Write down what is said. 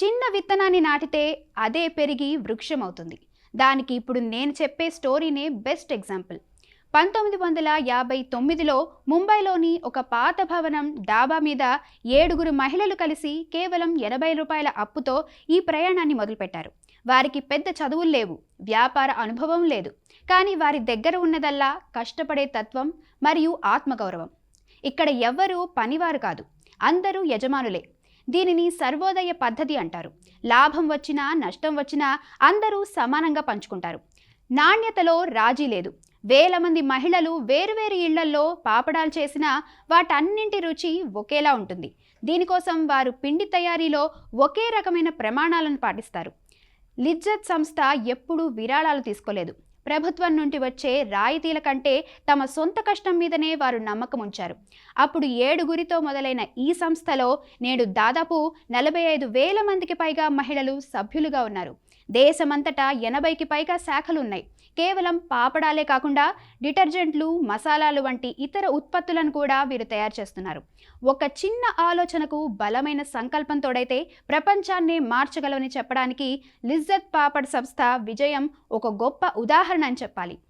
చిన్న విత్తనాన్ని నాటితే అదే పెరిగి వృక్షమవుతుంది. దానికి ఇప్పుడు నేను చెప్పే స్టోరీనే బెస్ట్ ఎగ్జాంపుల్. 1959లో ముంబైలోని ఒక పాత భవనం డాబా మీద 7గురు మహిళలు కలిసి కేవలం రూ. 80 అప్పుతో ఈ ప్రయాణాన్ని మొదలుపెట్టారు. వారికి పెద్ద చదువులు లేవు, వ్యాపార అనుభవం లేదు. కానీ వారి దగ్గర ఉన్నదల్లా కష్టపడే తత్వం మరియు ఆత్మగౌరవం. ఇక్కడ ఎవ్వరూ పనివారు కాదు, అందరూ యజమానులే. దీనిని సర్వోదయ పద్ధతి అంటారు. లాభం వచ్చినా నష్టం వచ్చినా అందరూ సమానంగా పంచుకుంటారు. నాణ్యతలో రాజీ లేదు. వేల మంది మహిళలు వేరువేరు ఇళ్లల్లో పాపడాలు చేసినా వాటన్నింటి రుచి ఒకేలా ఉంటుంది. దీనికోసం వారు పిండి తయారీలో ఒకే రకమైన ప్రమాణాలను పాటిస్తారు. లిజ్జత్ సంస్థ ఎప్పుడూ విరాళాలు తీసుకోలేదు. ప్రభుత్వం నుండి వచ్చే రాయితీల కంటే తమ సొంత కష్టం మీదనే వారు నమ్మకం ఉంచారు. అప్పుడు 7గురితో మొదలైన ఈ సంస్థలో నేడు దాదాపు 45,000 మందికి పైగా మహిళలు సభ్యులుగా ఉన్నారు. దేశమంతటా 80కి పైగా శాఖలున్నాయి. కేవలం పాపడాలే కాకుండా డిటర్జెంట్లు, మసాలాలు వంటి ఇతర ఉత్పత్తులను కూడా వీరు తయారు చేస్తున్నారు. ఒక చిన్న ఆలోచనకు బలమైన సంకల్పం తోడైతే ప్రపంచాన్నే మార్చగలవని చెప్పడానికి లిజ్జత్ పాపడ్ సంస్థ విజయం ఒక గొప్ప ఉదాహరణ అని చెప్పాలి.